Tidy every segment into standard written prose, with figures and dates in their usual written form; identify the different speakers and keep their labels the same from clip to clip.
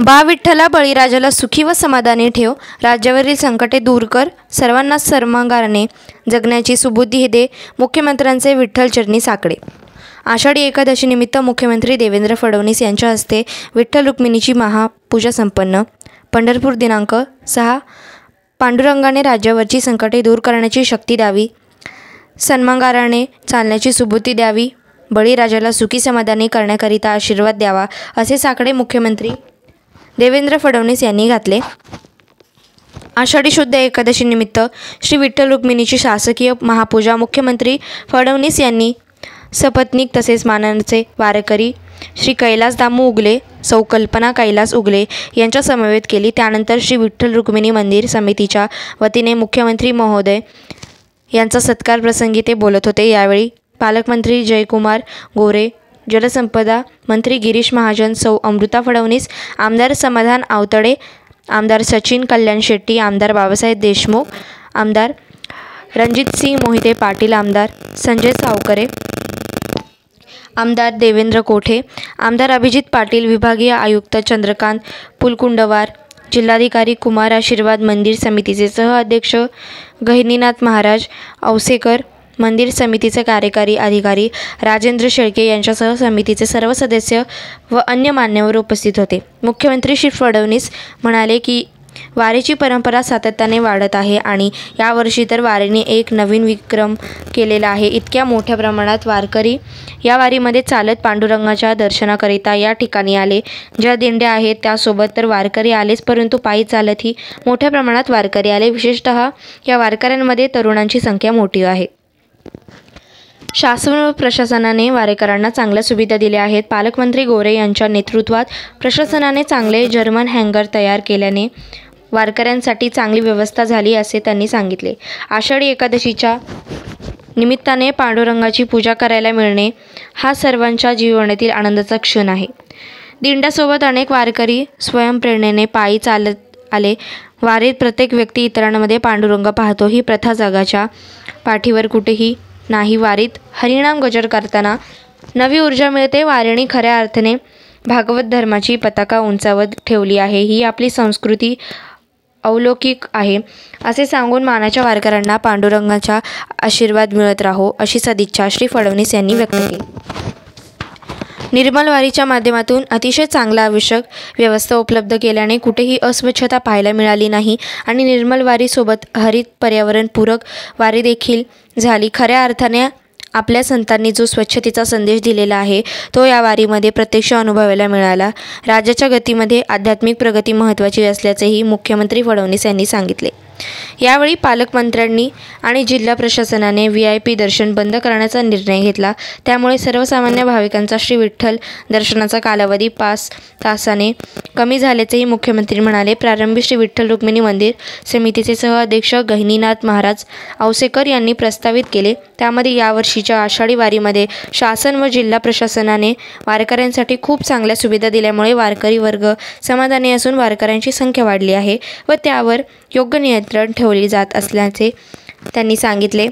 Speaker 1: बा विठ्ठला बळीराजाला सुखी व समाधानी ठेव, राज्यावरील संकटे दूर कर, सर्वांना सर्वांगाने जगण्याची सुबुद्धी दे. मुख्यमंत्र्यांचे विठ्ठलचरणी साकडे. आषाढी एकादशी निमित्त मुख्यमंत्री देवेंद्र फडणवीस यांच्या हस्ते विठ्ठल रुक्मिणीची महापूजा संपन्न. पंढरपूर दिनांक 6. पांडुरंगाने राज्यावरची संकटे दूर करण्याची शक्ती द्यावी, सन्मार्गाने चालण्याची सुबुद्धी द्यावी, बळीराजाला सुखी समाधानी करण्याकरिता आशीर्वाद द्यावा, असे साकडे मुख्यमंत्री देवेंद्र फडणवीस यांनी घातले. आषाढी शुद्ध एकादशी निमित्त श्री विठ्ठल रुक्मिणीची शासकीय महापूजा मुख्यमंत्री फडणवीस यांनी सपत्नीक तसेच मानाचे वारकरी श्री कैलास दामू उगले, सौ कल्पना कैलास उगले यांच्या समवेत केली. त्यानंतर श्री विठ्ठल रुक्मिणी मंदिर समितीच्या वतीने मुख्यमंत्री महोदय यांचा सत्कार प्रसंगी ते बोलत होते. यावेळी पालकमंत्री जयकुमार गोरे, जलसंपदा मंत्री गिरीश महाजन, सौ अमृता फडणवीस, आमदार समाधान आवतडे, आमदार सचिन कल्याण शेट्टी, आमदार बाबासाहेब देशमुख, आमदार रणजितसिंह मोहिते पाटील, आमदार संजय सावकरे, आमदार देवेंद्र कोठे, आमदार अभिजित पाटील, विभागीय आयुक्त चंद्रकांत पुलकुंडवार, जिल्हाधिकारी कुमार आशीर्वाद, मंदिर समितीचे सहअध्यक्ष गहिनीनाथ महाराज औसेकर, मंदिर समितीचे कार्यकारी अधिकारी राजेंद्र शेळके यांच्यासह समितीचे सर्व सदस्य व अन्य मान्यवर उपस्थित होते. मुख्यमंत्री श्री फडणवीस म्हणाले की वारीची परंपरा सातत्याने वाढत आहे आणि यावर्षी तर वारीने एक नवीन विक्रम केलेला आहे. इतक्या मोठ्या प्रमाणात वारकरी या वारीमध्ये चालत पांडुरंगाच्या दर्शनाकरिता या ठिकाणी आले. ज्या दिंड्या आहेत त्यासोबत तर वारकरी आलेच, परंतु पायी चालतही मोठ्या प्रमाणात वारकरी आले. विशेषतः या वारकऱ्यांमध्ये तरुणांची संख्या मोठी आहे. शासन व प्रशासनाने वारेकरांना चांगल्या सुविधा दिल्या आहेत. पालकमंत्री गोरे यांच्या नेतृत्वात प्रशासनाने चांगले जर्मन हँगर तयार केल्याने वारकऱ्यांसाठी चांगली व्यवस्था झाली, असे त्यांनी सांगितले. आषाढी एकादशीच्या निमित्ताने पांडुरंगाची पूजा करायला मिळणे हा सर्वांच्या जीवनातील आनंदाचा क्षण आहे. दिंड्यासोबत अनेक वारकरी स्वयंप्रेरणेने पायी चालत आले. वारीत प्रत्येक व्यक्ती इतरांमध्ये पांडुरंग पाहतो, ही प्रथा जगाच्या पाठीवर कुठेही नाही. वारीत हरिनाम गजर करताना नवी ऊर्जा मिळते. वारीने खऱ्या अर्थाने भागवत धर्माची पताका उंचावत ठेवली आहे. ही आपली संस्कृती अलौकिक आहे, असे सांगून मानाच्या वारकऱ्यांना पांडुरंगाचा आशीर्वाद मिळत राहो, अशी सदिच्छा श्री फडणवीस यांनी व्यक्त केली. निर्मल वारीच्या माध्यमातून अतिशय चांगला आवश्यक व्यवस्था उपलब्ध केल्याने कुठेही अस्वच्छता पाहायला मिळाली नाही आणि निर्मल वारीसोबत हरित पर्यावरणपूरक वारी देखील झाली. खऱ्या अर्थाने आपल्या संतांनी जो स्वच्छतेचा संदेश दिलेला आहे तो या वारीमध्ये प्रत्यक्ष अनुभवायला मिळाला. राज्याच्या गतीमध्ये आध्यात्मिक प्रगती महत्त्वाची असल्याचेही मुख्यमंत्री फडणवीस यांनी सांगितले. यावेळी पालकमंत्र्यांनी आणि जिल्हा प्रशासनाने VIP दर्शन बंद करण्याचा निर्णय घेतला. त्यामुळे सर्वसामान्य भाविकांचा श्री विठ्ठल दर्शनाचा कालावधी 5 तासाने कमी झाल्याचेही मुख्यमंत्री म्हणाले. प्रारंभी श्री विठ्ठल रुक्मिणी मंदिर समितीचे सहअध्यक्ष गहिनीनाथ महाराज औसेकर यांनी प्रस्तावित केले. त्यामध्ये यावर्षीच्या आषाढी वारीमध्ये शासन व जिल्हा प्रशासनाने वारकऱ्यांसाठी खूप चांगल्या सुविधा दिल्यामुळे वारकरी वर्ग समाधानी असून वारकऱ्यांची संख्या वाढली आहे व त्यावर योग्य नियंत्रण ठेवले जात असल्याचे त्यांनी सांगितले.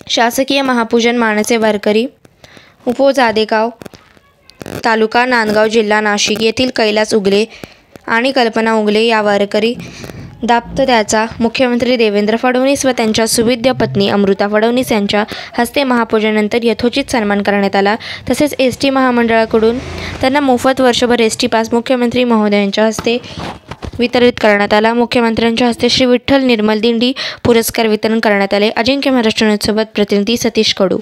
Speaker 1: शासकीय महापूजन मानाचे वारकरी उपो-जादेगाव तालुका नांदगाव जिल्हा नाशिक येथील कैलास उगले आणि कल्पना उगले या वारकरी दाम्पत्याचा मुख्यमंत्री देवेंद्र फडणवीस व त्यांच्या सुविद्य पत्नी अमृता फडणवीस यांच्या हस्ते महापूजनानंतर यथोचित सन्मान करण्यात आला. तसेच ST महामंडळाकडून त्यांना मोफत वर्षभर ST पास मुख्यमंत्री महोदयांच्या हस्ते वितरित करण्यात आला. मुख्यमंत्र्यांच्या हस्ते श्री विठ्ठल निर्मल दिंडी पुरस्कार वितरण करण्यात आले. अजिंक्य महाराष्ट्र न्यूजसोबत प्रतिनिधी सतीश कडू.